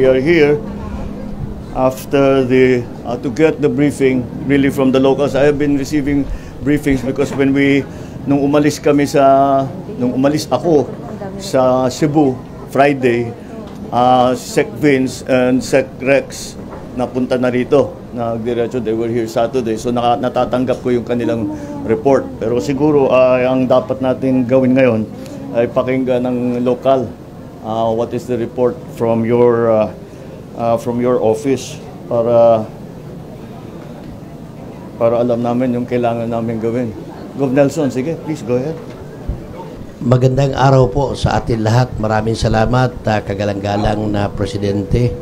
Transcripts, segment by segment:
are here after to get the briefing really from the locals. I have been receiving briefings because nung umalis ako sa Cebu Friday, Sec Vince and Sec Rex napunta na rito. Nagdiretso, they were here Saturday. So natatanggap ko yung kanilang report. Pero siguro ang dapat natin gawin ngayon ay pakinggan ng lokal. What is the report from your office para alam namin yung kailangan namin gawin. Gov. Nelson, sige, please go ahead. Magandang araw po sa atin lahat. Maraming salamat, kagalang-galang na Presidente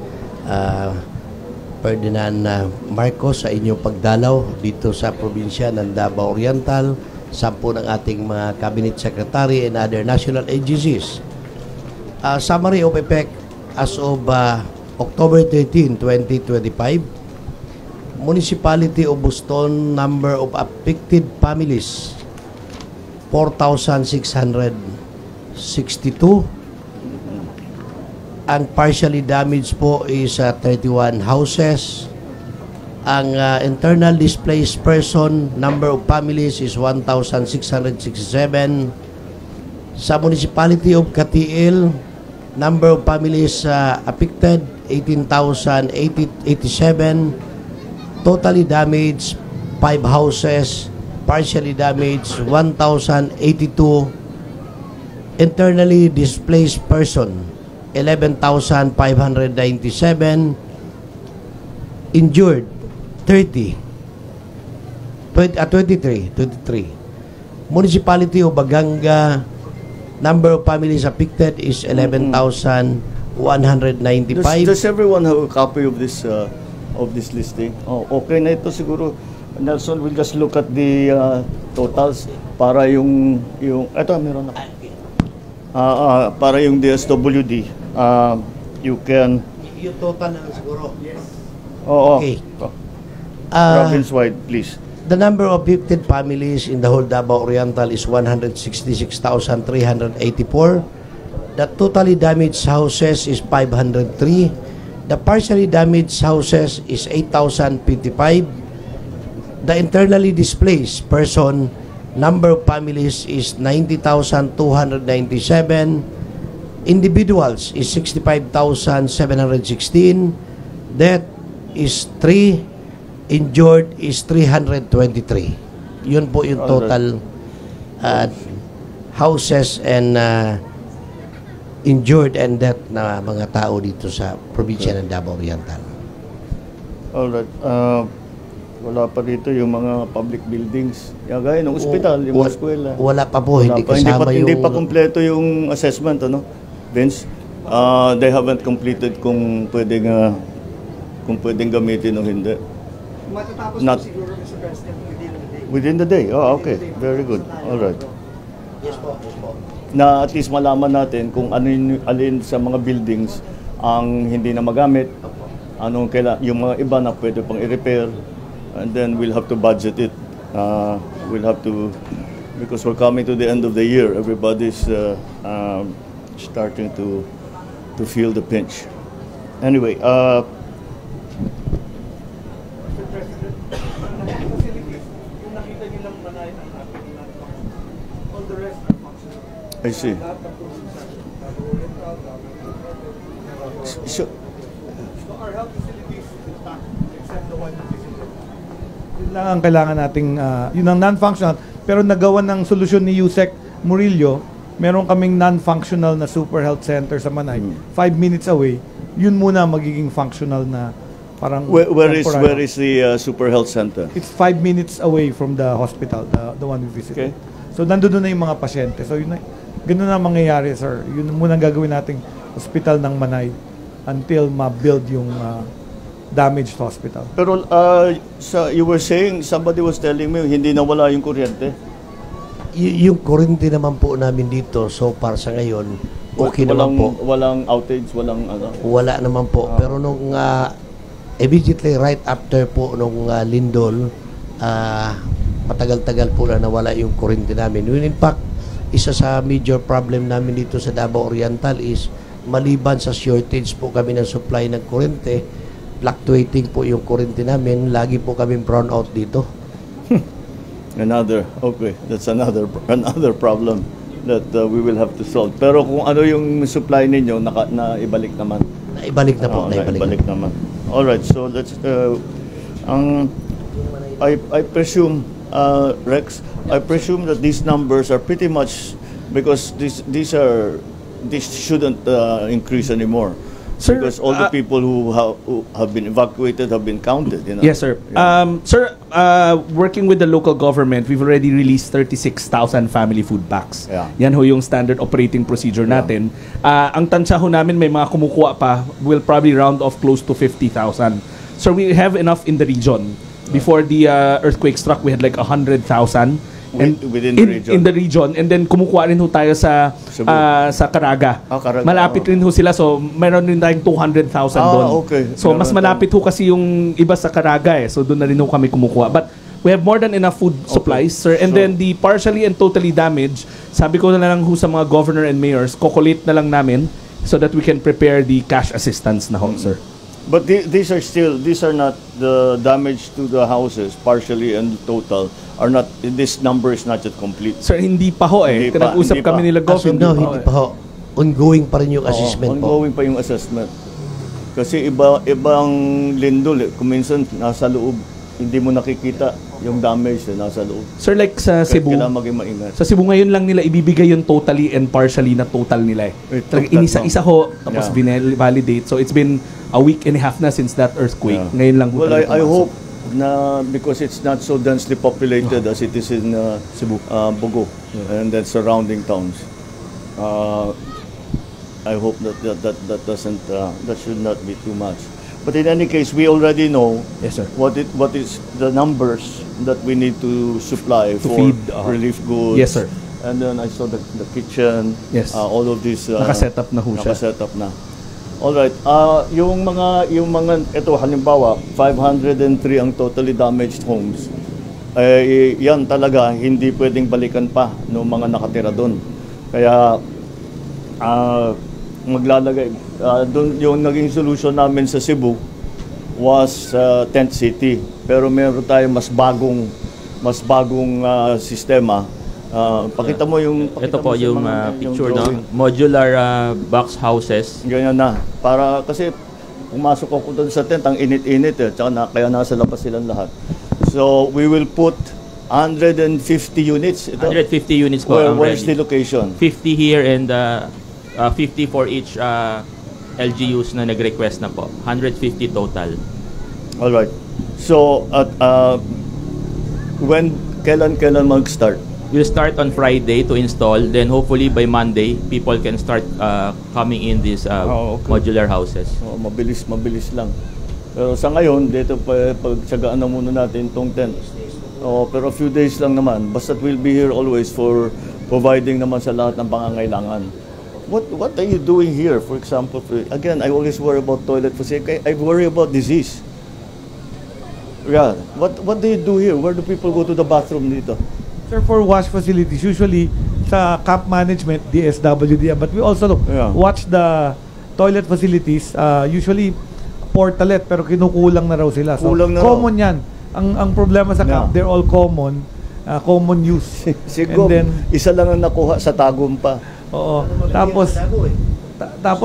Ferdinand Marcos, sa inyong pagdalaw dito sa probinsya ng Davao Oriental, 10 ng ating mga Cabinet Secretary and other national agencies. Summary of effect as of October 13, 2025, Municipality of Boston, number of affected families 4,662. Ang partially damaged po is 31 houses. Ang internal displaced person, number of families is 1,667. Sa Municipality of Katiil, number of families affected 18,087. Totally damaged 5 houses. Partially damaged 1,082. Internally displaced person 11,597. Injured 23. Municipality of Baganga, number of families affected is 11,195. Does everyone have a copy of this listing? Oh, okay na ito siguro. Nelson, we'll just look at the totals para yung ito meron na. Para yung DSWD, you can yung total na siguro. Yes. Oo. Okay. Province-wide, please. The number of affected families in the whole Davao Oriental is 166,384. The totally damaged houses is 503. The partially damaged houses is 8,055. The internally displaced person, number of families is 90,297. Individuals is 65,716. Death is 3. Injured is 323. Yun po yung total houses and injured and death na mga tao dito sa probinsya ng Davao Oriental. Alright. Wala pa dito yung mga public buildings. Gaya ng ospital, yung mga eskwela. Wala pa po, hindi kasama yung... Hindi pa kompleto yung assessment, ano? Vince, they haven't completed kung pwedeng gamitin o hindi. Matatapos Not, po siguro, Mr. President, within the day? Oh, okay. Very good. All right. Yes po, yes po. Na at least malaman natin kung alin sa mga buildings ang hindi na magamit, yung mga iba na pwede pang i-repair, and then we'll have to budget it. We'll have to, because we're coming to the end of the year, everybody's starting to feel the pinch. Anyway, I see. So, our health facilities intact except the one you visited. Yun lang ang kailangan nating, yun ang non-functional. Pero nagawa ng solusyon ni Yusek Murillo, meron kaming non-functional na super health center sa Manay. 5 minutes away, yun muna magiging functional na parang... Where is the super health center? It's 5 minutes away from the hospital, the one we visited. Okay. So nandun na yung mga pasyente. So yun na, ganun na mangyayari, sir. Yun muna gagawin nating hospital ng Manay until ma-build yung damaged hospital. Pero you were saying, somebody was telling me, hindi nawala yung kuryente. Yung kuryente naman po namin dito, so far sa ngayon, okay naman po. Walang outage, walang ano? Wala naman po. Pero nung immediately right after po nung lindol, matagal-tagal po na nawala yung kuryente namin. In fact, isa sa major problem namin dito sa Davao Oriental is maliban sa shortage po kami ng supply ng kuryente, fluctuating po yung kuryente namin, lagi po kami brown out dito. That's another problem that we will have to solve. Pero kung ano yung supply ninyo, naibalik naman. Naibalik na po, Naibalik naman. All right, so let's I presume Rex, I presume that these numbers are pretty much because these shouldn't increase anymore. Sir, because all the people who have been evacuated have been counted. You know? Yes, sir. Yeah. Sir, working with the local government, we've already released 36,000 family food packs. Yeah. Yan ho yung standard operating procedure natin. Ang tansya ho namin, may mga kumukuha pa, will probably round off close to 50,000. So we have enough in the region. Before the earthquake struck, we had like 100,000. Within the region. In the region. And then kumukuha rin ho tayo sa Cebu. sa Caraga. Caraga. Malapit rin ho sila. So meron rin tayong 200,000 doon. Okay. So mas malapit ho kasi yung iba sa Caraga eh. So doon na rin ho kami kumukuha. But we have more than enough food supplies, sir. And then the partially and totally damaged, sabi ko na lang ho sa mga governor and mayors, kokolate na lang namin so that we can prepare the cash assistance na ho, sir. But these are not the damage to the houses, partially and total, are not, this number is not yet complete. Sir, hindi pa ho eh. Nag-usap kami nila As of governor. now, hindi pa ho. Ongoing pa rin yung assessment po. Ongoing pa yung assessment. Kasi ibang lindol eh. Kung minsan nasa loob, hindi mo nakikita yung damage na nasa loob. Sir, like sa Cebu, Kailangan maging maingat. sa Cebu ngayon lang nila ibibigay yung totally and partially na total nila eh. Talagang Total inisa-isa ho, tapos validate. So it's been a week and a half na since that earthquake. Yeah. Ngayon lang ho Well, talaga I pumasok. hope na because it's not so densely populated as it is in Cebu. Bogo and then surrounding towns. I hope that doesn't that should not be too much. But in any case, we already know Yes, sir. what is the numbers that we need to supply To for feed, relief goods. Yes, sir. And then I saw the kitchen. Yes. All of these Nakaset up na ho siya. nakaset up na. All right. Yung mga ito halimbawa 503 ang totally damaged homes. Yan talaga hindi pwedeng balikan pa ng mga nakatira doon. Kaya maglalagay doon yung naging solution namin sa Cebu was tent city. Pero meron tayong mas bagong sistema. Pakita mo yung Ito po yung picture, no? drawing. Modular box houses. Ganyan na. Para kasi pumasok ako doon sa tent, ang init-init eh. Tsaka kaya nasa labas silang lahat. So we will put 150 units. Ito. 150 units po ang Where is the ready. location? 50 here and 50 for each LGUs na nag-request na po. 150 total. All right. So kailan mag-start? We'll start on Friday to install. Then hopefully by Monday, people can start coming in these Okay. modular houses. Mabilis lang. Pero sa ngayon, dito pagtsagaan na muna natin itong tent. Pero a few days lang naman. Basta't we'll be here always for providing naman sa lahat ng pangangailangan. What are you doing here? For example, again, I always worry about toilet facility. I worry about disease. Yeah. What do you do here? Where do people go to the bathroom dito? Sir, for wash facilities, usually sa camp management, DSWD, but we also watch the toilet facilities, usually portalet, pero kinukulang na raw sila. So, Kulang na common yan. Ang problema sa camp, they're all common use. Siguro, isa lang ang nakuha sa tagum pa. Oo. Tapos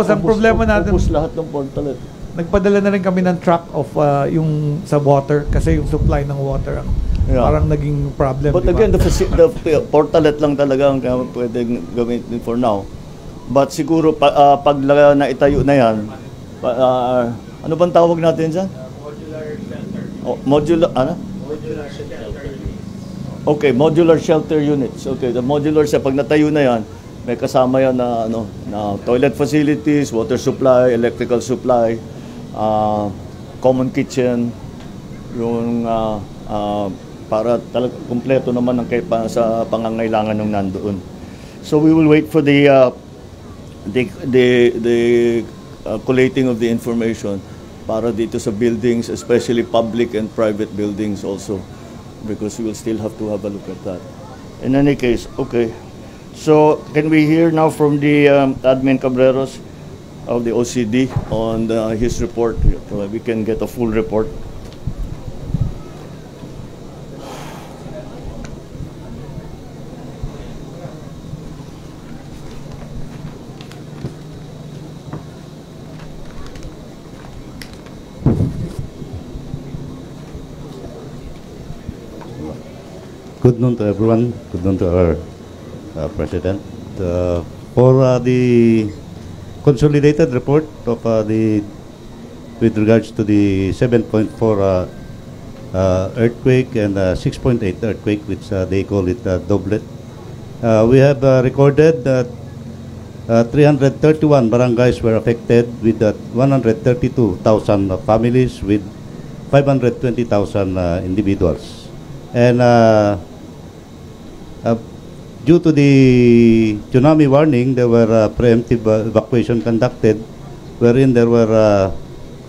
ang problema natin, Ubus lahat ng portalet. nagpadala na rin kami ng truck of yung sa water kasi yung supply ng water parang naging problem. But diba? again, the portalet lang talaga ang pwedeng gamitin for now. But siguro pag naitayo na yan, ano bang tawag natin dyan? Modular shelter. Modular shelter units. Okay, modular shelter units. Okay, the modular pag natayo na yan, may kasama yan na toilet facilities, water supply, electrical supply, common kitchen, yung para talaga kumpleto naman ng sa pangangailangan ng nandoon. So we will wait for the collating of the information para dito sa buildings, especially public and private buildings also, because we will still have to have a look at that. In any case, okay. So can we hear now from the Admin Cabreros? of the OCD on his report. We can get a full report. Good noon to everyone. Good noon to our President. For the consolidated report of with regards to the 7.4 earthquake and 6.8 earthquake, which they call it doublet, we have recorded that 331 barangays were affected with 132,000 families with 520,000 individuals. And due to the tsunami warning, there were preemptive evacuation conducted, wherein there were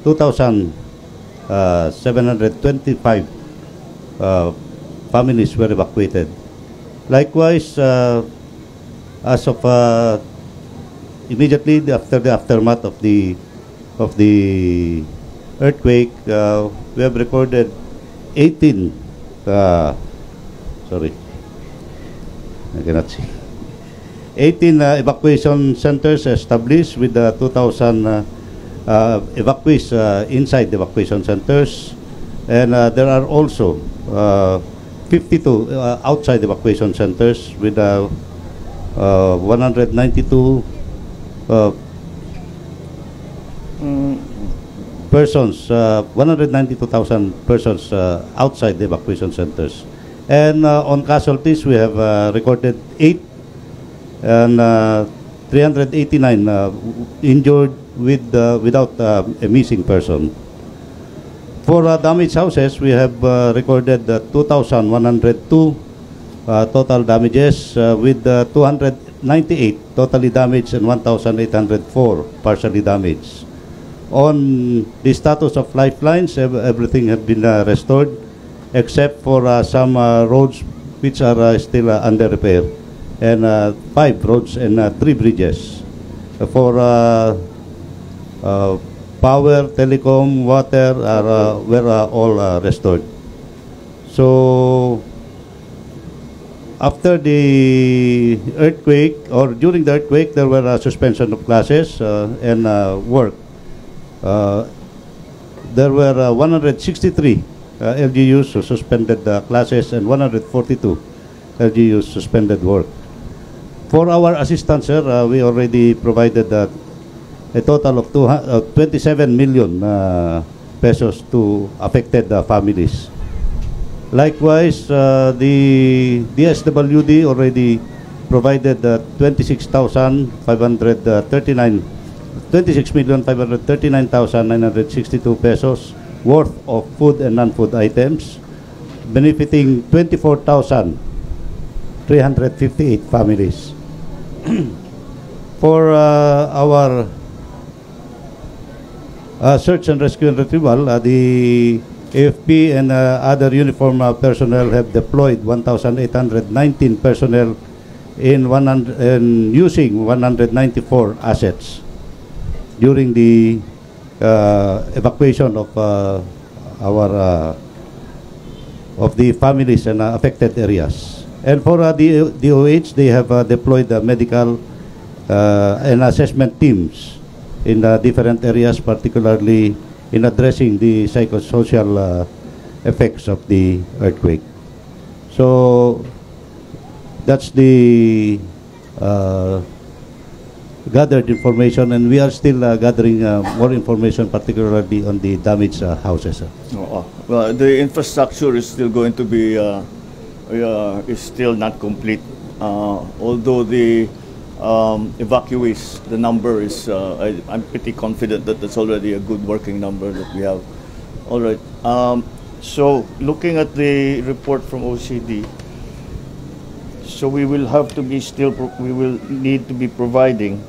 2,725 families were evacuated. Likewise, as of immediately after the aftermath of the earthquake, we have recorded 18. Sorry. I cannot see. 18 evacuation centers established with 2,000 evacuees inside the evacuation centers, and there are also 52 outside evacuation centers with 192 persons, 192,000 persons outside the evacuation centers. And on casualties, we have recorded 8 and 389 injured without a missing person. For damaged houses, we have recorded 2,102 total damages with 298 totally damaged and 1,804 partially damaged. On the status of lifelines, everything has been restored, except for some roads which are still under repair, and 5 roads and 3 bridges. For power, telecom, water were all restored. So after the earthquake, or during the earthquake, there were a suspension of classes and work. There were 163 LGUs who suspended classes and 142 LGUs suspended work. For our assistance, sir, we already provided a total of 27 million pesos to affected families. Likewise, the DSWD already provided 26,539,962 pesos worth of food and non-food items, benefiting 24,358 families. For our search and rescue and retrieval, the AFP and other uniform personnel have deployed 1,819 personnel in using 194 assets during the evacuation of the families and affected areas. And for the DOH, they have deployed medical and assessment teams in different areas, particularly in addressing the psychosocial effects of the earthquake. So that's the gathered information, and we are still gathering more information, particularly on the damaged houses. Well, the infrastructure is still going to be is still not complete. Although the evacuees, the number is, I'm pretty confident that that's already a good working number that we have. All right. So looking at the report from OCD, so we will have to be we will need to be providing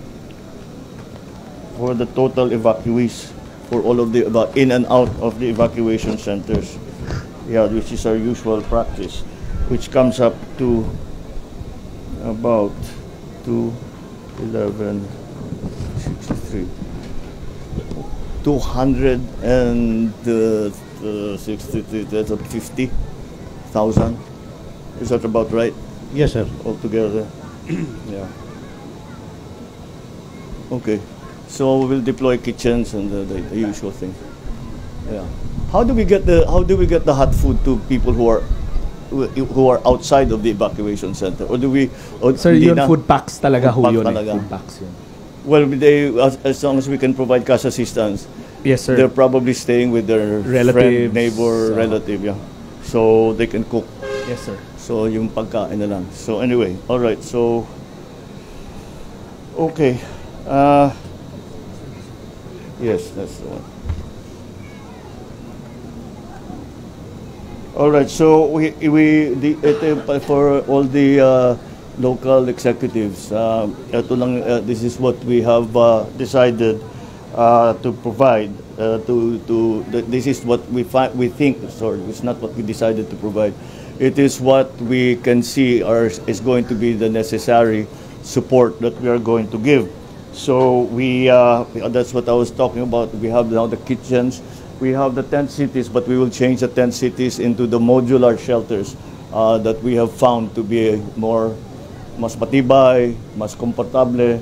for the total evacuees for all of the in and out of the evacuation centers. Yeah, which is our usual practice, which comes up to about 211.63. 250,000. Is that about right? Yes, sir. Altogether? Yeah. Okay. So we'll deploy kitchens and the usual thing. Yeah. How do we get the hot food to people who are outside of the evacuation center? Or do we? Or Sir, hindi yun na? food packs talaga ho Food yun. pack talaga. Food packs yun. Well, as long as we can provide cash assistance, Yes, sir. they're probably staying with their Relatives, friend, neighbor, so- relative, yeah. So they can cook. Yes, sir. So yung pagkain na lang. So anyway, all right. So okay. Yes, that's the one. All right. So for all the local executives, ito lang, this is what we have decided to provide. This is what we think. Sorry, it's not what we decided to provide. It is what we can see is going to be the necessary support that we are going to give. So that's what I was talking about. We have now the kitchens, we have the tent cities, but we will change the tent cities into the modular shelters that we have found to be mas matibay, mas komportable,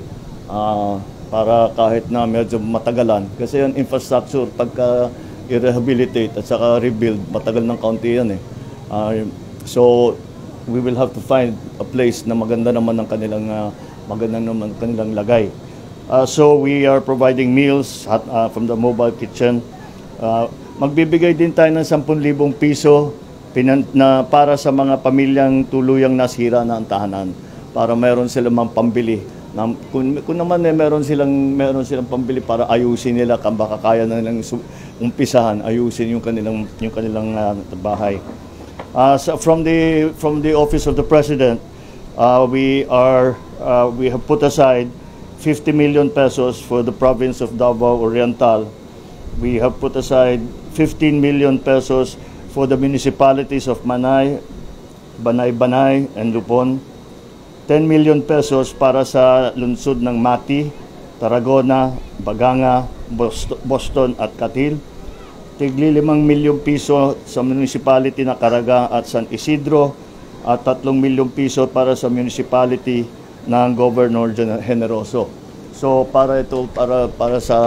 para kahit na medyo matagalan. Kasi yung infrastructure, pagka i-rehabilitate at saka rebuild, matagal ng kaunti yan eh. So we will have to find a place na maganda naman ng kanilang lagay. So we are providing meals from the mobile kitchen. Magbibigay din tayo ng 10,000 piso para sa mga pamilyang tuluyang nasira na ang tahanan, para mayroon silang pambili. Kung naman meron silang pambili para ayusin nila, baka kaya na nilang umpisahan ayusin yung kanilang bahay. So from the office of the President, we have put aside 50 million pesos for the province of Davao Oriental. We have put aside 15 million pesos for the municipalities of Manay, Banay, and Lupon. 10 million pesos para sa lungsod ng Mati, Tarragona, Baganga, Boston at Catil. Tigli 5 milyong piso sa municipality na Caraga at San Isidro at 3 milyong piso para sa municipality ng Governor Generoso. So para sa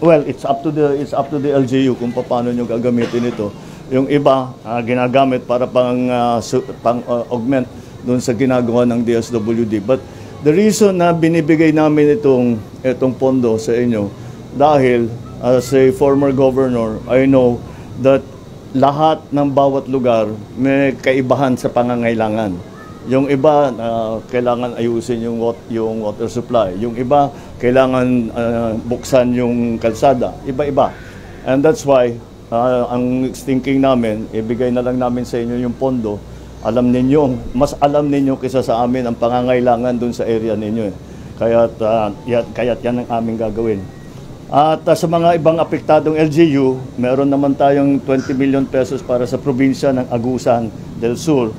it's up to the LGU kung paano nyo gagamitin ito. Yung iba ginagamit para pang-augment doon sa ginagawa ng DSWD. But the reason na binibigay namin itong pondo sa inyo, dahil as a former governor, I know that lahat ng bawat lugar may kaibahan sa pangangailangan. Yung iba kailangan ayusin yung water supply. Yung iba kailangan buksan yung kalsada. Iba-iba. And that's why ang thinking namin, ibigay na lang namin sa inyo yung pondo. Mas alam ninyo kaysa sa amin ang pangangailangan dun sa area ninyo. Kaya't yan ang aming gagawin. At sa mga ibang apektadong LGU, meron naman tayong 20 million pesos para sa probinsya ng Agusan del Sur,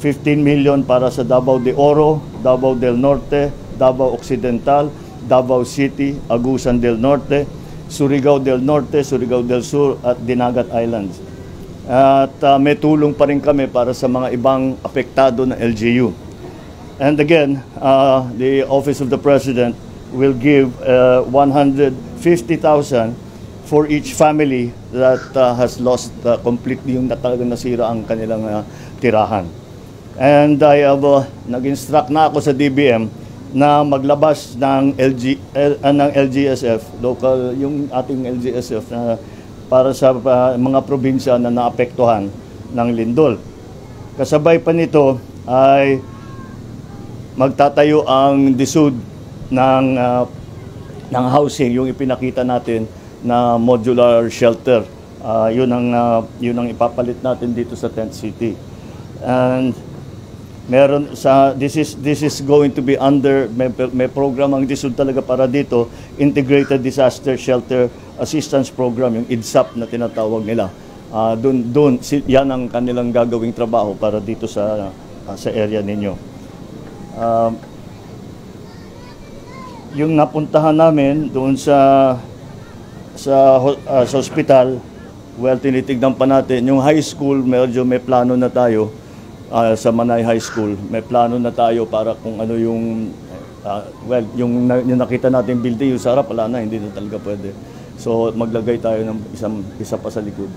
15 million para sa Davao de Oro, Davao del Norte, Davao Occidental, Davao City, Agusan del Norte, Surigao del Norte, Surigao del Sur at Dinagat Islands. At may tulong pa rin kami para sa mga ibang apektado ng LGU. And again, the Office of the President will give 150,000 for each family that has lost completely, yung talagang nasira ang kanilang tirahan. And I have nag-instruct na ako sa DBM na maglabas ng LGSF, local, yung ating LGSF na para sa mga probinsya na naapektuhan ng lindol. Kasabay pa nito ay magtatayo ang DSUD ng housing, yung ipinakita natin na modular shelter. Yun ang ipapalit natin dito sa Tent City. And this is going to be under, may program ang DSUD talaga para dito, Integrated Disaster Shelter Assistance Program, yung IDSAP na tinatawag nila. Yan ang kanilang gagawing trabaho para dito sa area ninyo. Yung napuntahan namin doon sa sa hospital, well, tinitignan pa natin. Yung high school, medyo may plano na tayo sa Manay High School. May plano na tayo para kung ano yung, well, yung nakita natin building, yung sarap, wala na, hindi na talaga pwede. So, maglagay tayo ng isa pa sa likod.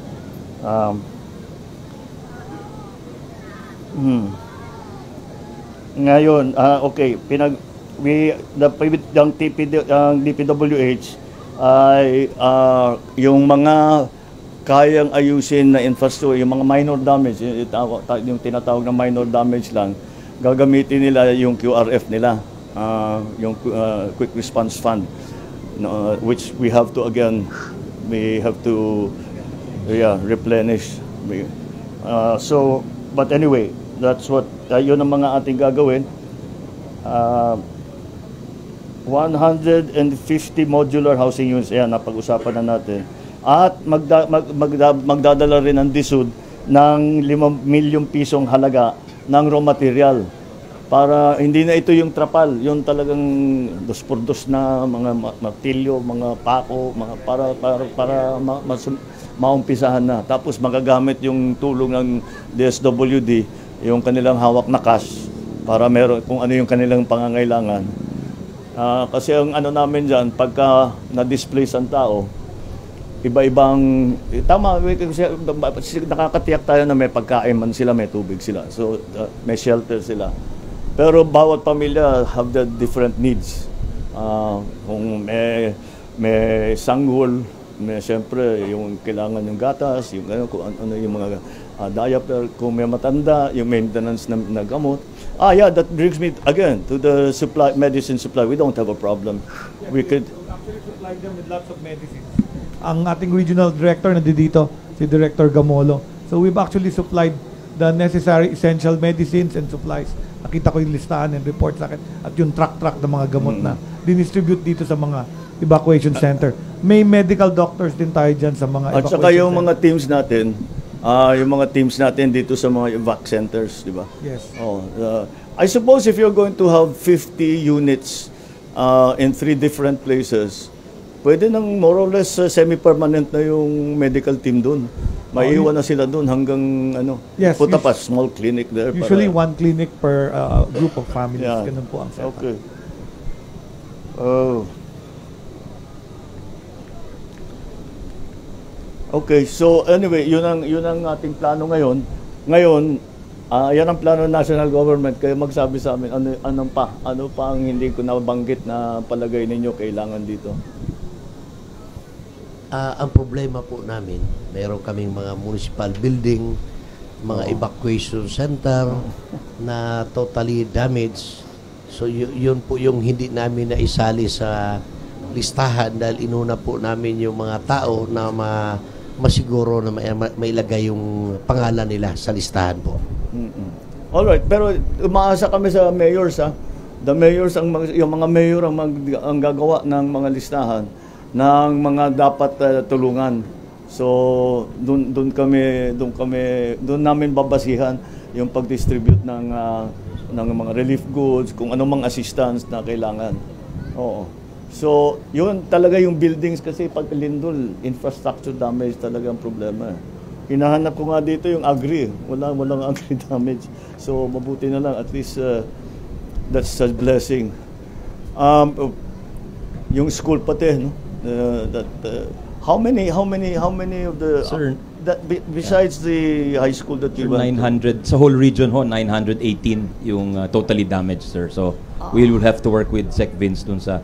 Ngayon, okay, ang DPWH ay yung mga kayang ayusin na infrastructure, yung mga minor damage, yung tinatawag na minor damage lang, gagamitin nila yung QRF nila, yung Quick Response Fund, which we have to replenish. So, but anyway, that's what, yun ang mga ating gagawin. 150 modular housing units, ayan, napag-usapan na natin. At magdadala rin ang DSUD ng 5 milyong pisong halaga ng raw material. Para hindi na ito yung trapal, yung talagang 2x2 na mga martilyo, mga pako, para maumpisahan na. Tapos magagamit yung tulong ng DSWD, yung kanilang hawak na cash, para meron kung ano yung kanilang pangangailangan. Kasi ang ano namin dyan, pagka na-displace ang tao, iba-ibang, tama, nakakatiyak tayo na may pagkain man sila, may tubig sila. So, may shelter sila. Pero bawat pamilya have the different needs. Kung may sanggol, may siyempre yung kailangan yung gatas, yung kung ano yung mga diaper, kung may matanda, yung maintenance na gamot. Yeah, that brings me again to the medicine supply. We don't have a problem. We could actually supply them with lots of medicines. Ang ating regional director na dito, si Director Gamolo. So we've actually supplied the necessary essential medicines and supplies. Nakita ko yung listahan and report sa akin at yung truck ng mga gamot na dinistribute dito sa mga evacuation center. May medical doctors din tayo dyan sa mga evacuation center. At saka yung mga teams natin, yung mga teams natin dito sa mga evac centers, di ba? Yes. I suppose if you're going to have 50 units in 3 different places, pwede nang more or less semi-permanent na yung medical team doon. Maiiwan na sila doon hanggang yes, put up a small clinic there. Usually one clinic per group of families. Yeah. Ganun po ang setup. Okay. Okay, so anyway, yun ang ating plano ngayon. Ngayon, yan ang plano ng national government. Kaya magsabi sa amin, ano pa ang hindi ko nabanggit na palagay ninyo kailangan dito? Ang problema po namin, meron kaming mga municipal building, mga evacuation center na totally damaged. So yun po yung hindi namin naisali sa listahan dahil inuna po namin yung mga tao na masiguro na mailagay yung pangalan nila sa listahan po. Alright, pero umaasa kami sa mayors The mayors, yung mga mayor ang gagawa ng mga listahan ng mga dapat tulungan. So doon namin babasihan yung pag-distribute ng mga relief goods, kung anong mga assistance na kailangan. Oo. So, yun talaga yung buildings kasi pag lindol, infrastructure damage talaga ang problema. Hinahanap ko nga dito yung agri. Walang agri damage. So, mabuti na lang. At least, that's a blessing. Yung school pati, no? How many of the... Sir, besides the high school that you went 900, sa whole region 918 yung totally damaged, sir. So, we will have to work with Sec Vince dun sa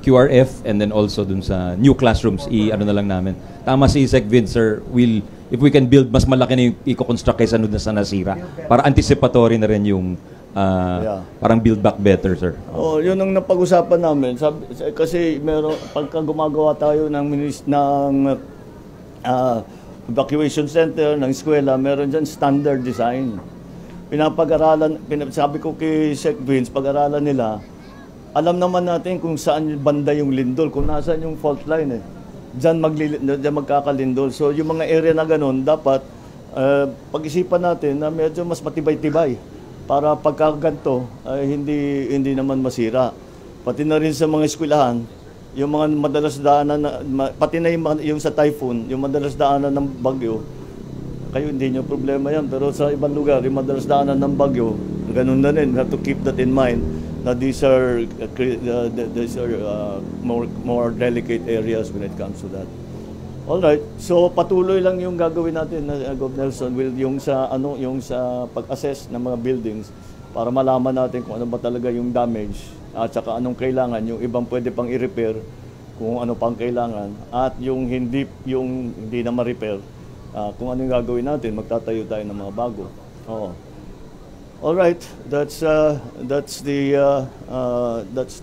QRF and then also dun sa new classrooms. Na lang namin. Tama si Sec Vince, sir. If we can build, mas malaki na yung i-construct kaysa nun na sa nasira. Para anticipatory na rin yung parang build back better, sir. Yun ang napag-usapan namin. Kasi pagka gumagawa tayo ng evacuation center, ng eskwela, meron dyan standard design. Sabi ko kay Sec Vince, pag-aralan nila, alam naman natin kung saan banda yung lindol, kung nasaan yung fault line. Diyan magkakalindol. So yung mga area na ganun, dapat pag-isipan natin na medyo mas matibay-tibay para pagkaganto ay hindi naman masira. Pati na rin sa mga eskwelahan, yung mga madalas daanan, pati na yung sa typhoon, yung madalas daanan ng bagyo, kayo hindi nyo problema yan. Pero sa ibang lugar, yung madalas daanan ng bagyo, ganun na rin. We have to keep that in mind na these are more delicate areas when it comes to that. Alright, so patuloy lang yung gagawin natin na Gov. Nelson, yung sa pag-assess ng mga buildings para malaman natin kung ano ba talaga yung damage at saka anong kailangan, yung ibang pwede pang i-repair kung ano pang kailangan at yung hindi na ma-repair, kung ano yung gagawin natin, magtatayo tayo ng mga bago. Oo. Alright, that's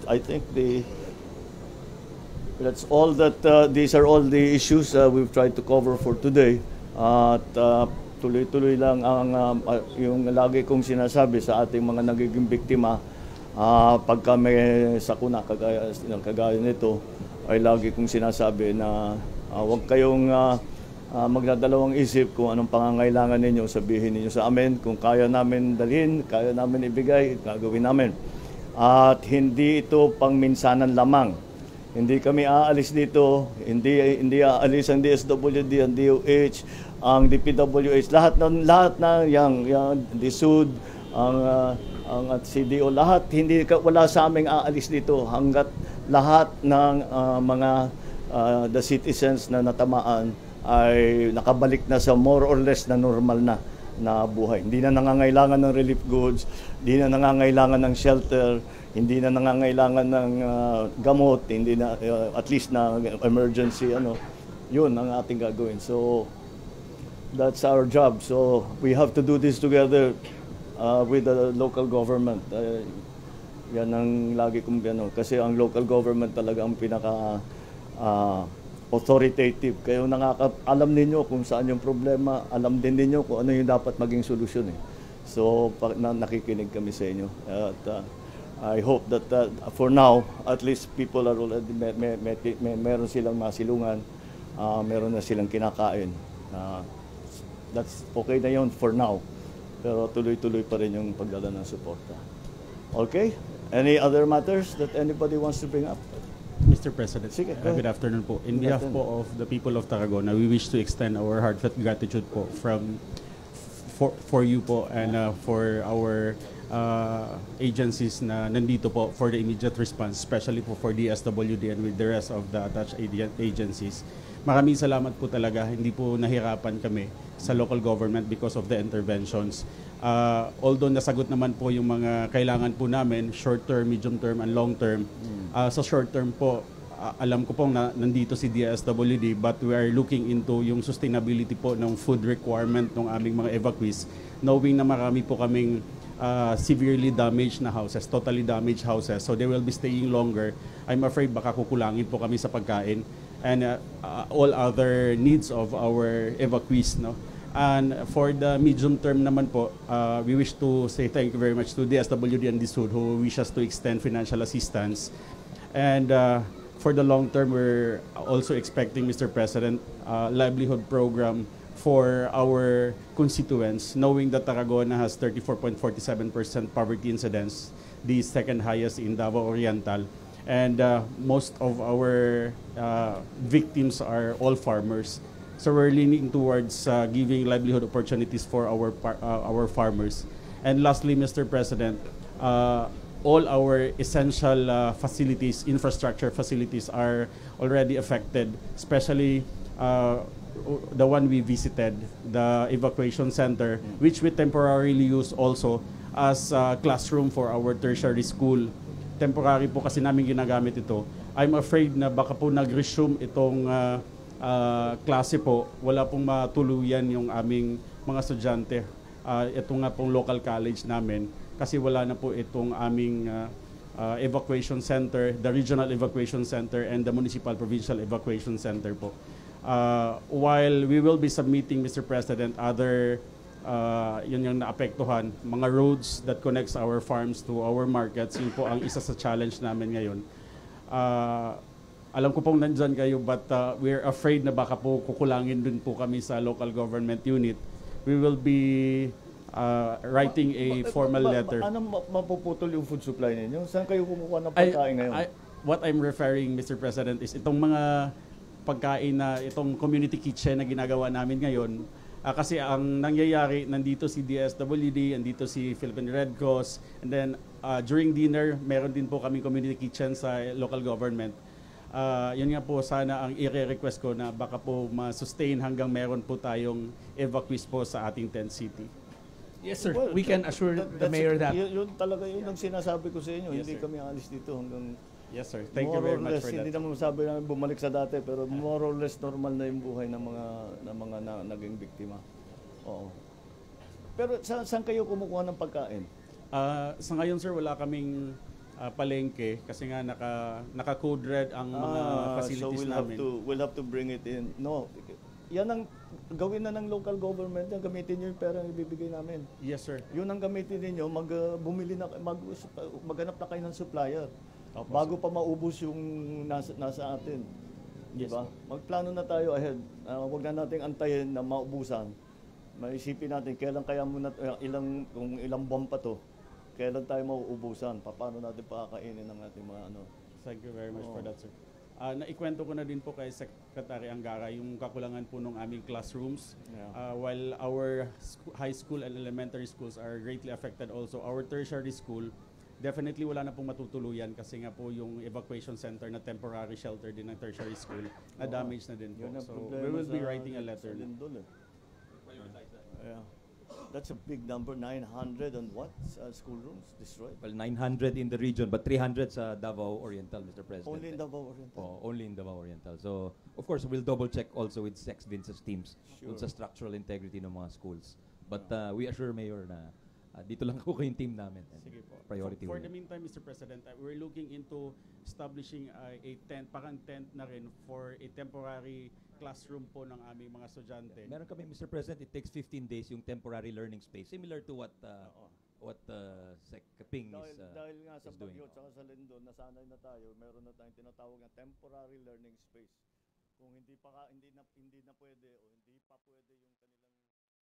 I think that's all that these are all the issues we've tried to cover for today. At tuloy-tuloy lang ang yung lagi kong sinasabi sa ating mga nagiging biktima pagka may sakuna kagaya nito, ay lagi kong sinasabi na huwag kayong magdadalawang isip kung anong pangangailangan ninyo, sabihin ninyo sa amin. Kung kaya namin dalhin, kaya namin ibigay, gagawin namin. At hindi ito pangminsanan lamang. Hindi kami aalis dito, hindi aalis ang DSWD, ang DOH, ang DPWH, lahat na yang DSUD, ang at CDO, lahat wala sa aming aalis dito hangga't lahat ng the citizens na natamaan ay nakabalik na sa more or less na normal na buhay. Hindi na nangangailangan ng relief goods, hindi na nangangailangan ng shelter, hindi na nangangailangan ng gamot, hindi na at least na emergency yun ang ating gagawin. So that's our job. So we have to do this together with the local government. Yan ang lagi kong kasi ang local government talaga ang pinaka authoritative. Kayo alam ninyo kung saan yung problema, alam din ninyo kung ano yung dapat maging solusyon So nakikinig kami sa inyo. At I hope that for now, at least people are already meron silang masilungan, meron na silang kinakain. That's okay na yun for now. Pero tuloy-tuloy pa rin yung pagdala ng suporta. Okay? Any other matters that anybody wants to bring up? Mr. President, Sige, good afternoon po. In behalf po of the people of Tarragona, we wish to extend our heartfelt gratitude po for you po and for our agencies na nandito po for the immediate response, especially po for DSWD and with the rest of the attached agencies. Maraming salamat po talaga. Hindi po nahirapan kami sa local government because of the interventions. Although nasagot naman po yung mga kailangan po namin, short term, medium term, and long term. Sa short term po, alam ko pong nandito si DSWD, but we are looking into yung sustainability po ng food requirement ng aming mga evacuees, knowing na marami po kaming severely damaged na houses, totally damaged houses, so they will be staying longer. I'm afraid baka kukulangin po kami sa pagkain and all other needs of our evacuees, no? And for the medium term naman po, we wish to say thank you very much to DSWD and DSUD who wish us to extend financial assistance. And for the long term, we're also expecting, Mr. President, livelihood program for our constituents, knowing that Tarragona has 34.47% poverty incidence, the second highest in Davao Oriental. And most of our victims are all farmers. So we're leaning towards giving livelihood opportunities for our farmers. And lastly, Mr. President, all our essential facilities, infrastructure facilities are already affected, especially the one we visited, the evacuation center, which we temporarily use also as a classroom for our tertiary school. Temporary po kasi namin ginagamit ito. I'm afraid na baka po nag-resume itong klase po, wala pong matuluyan yung aming mga estudyante. Ito nga pong local college namin kasi wala na po itong aming evacuation center, the regional evacuation center and the municipal provincial evacuation center po. While we will be submitting, Mr. President, other yun yung naapektuhan, mga roads that connects our farms to our markets, yun po ang isa sa challenge namin ngayon. Alam ko pong nandyan kayo, but we're afraid na baka po kukulangin din po kami sa local government unit. We will be writing a formal letter. Ano mapuputol yung food supply ninyo? Saan kayo kumukuha ng pagkain ngayon? what I'm referring, Mr. President, is itong mga pagkain na itong community kitchen na ginagawa namin ngayon. Kasi ang nangyayari, nandito si DSWD, nandito si Philippine Red Cross, and then during dinner, meron din po kami community kitchen sa local government. Yun nga po sana ang i-request ko na baka po ma-sustain hanggang meron po tayong evacuees po sa ating tent city. Yes, sir. Well, We can assure the mayor that. Yun talaga yun ang sinasabi ko sa inyo. Yes, Hindi sir. kami alis dito hanggang Yes, sir. Thank you more very or much less, for hindi that. naman masabi namin bumalik sa dati, pero more or less normal na yung buhay ng mga naging biktima. Oo. Pero saan kayo kumukuha ng pagkain? Sa ngayon, sir, wala kaming palengke kasi nga naka-code red ang mga facilities so namin. we'll have to bring it in. No, yan ang gawin na ng local government, yan gamitin niyo yung pera na ibibigay namin. Yes, sir. Yun ang gamitin niyo, maghanap na kayo ng supplier. Opo, Bago pa maubos yung nasa atin. Di Yes, ba? po. Magplano na tayo ahead. Huwag na nating antayin na maubusan. Maisipin natin kailan kaya muna kung ilang buwan pa to. Kailan tayo mauubusan? Paano natin pakakainin ng ating mga ano? Thank you very much Oo. for that, sir. Naikwento ko na din po kay Secretary Angara yung kakulangan po ng aming classrooms. Yeah. While our high school and elementary schools are greatly affected also, our tertiary school, definitely wala na pong matutuluyan kasi nga po yung evacuation center na temporary shelter din ng tertiary school na damage na din po. Yun ang So problema we will be sa- writing a letter. sa Lindol, eh. Yeah. That's a big number, 900 and what? Schoolrooms destroyed? Well, 900 in the region, but 300 sa Davao Oriental, Mr. President. Only in Davao Oriental. Only in Davao Oriental. So, of course, we'll double check also with Sex Vince's teams Sure. dun sa structural integrity ng mga schools. But we assure Mayor na dito lang ako yung team namin. And Sige po. priority For ho the yan. meantime, Mr. President, we're looking into establishing a tent, parang tent na rin for a temporary classroom po ng aming mga estudyante. Meron kami, Mr. President, it takes 15 days yung temporary learning space. Similar to what Sec Ping Dahil nga sa is doing. Bagyo at sa Lindol, nasanay na tayo, meron na tayong tinatawag na temporary learning space. Kung hindi na pwede o hindi pa pwede yung kanilang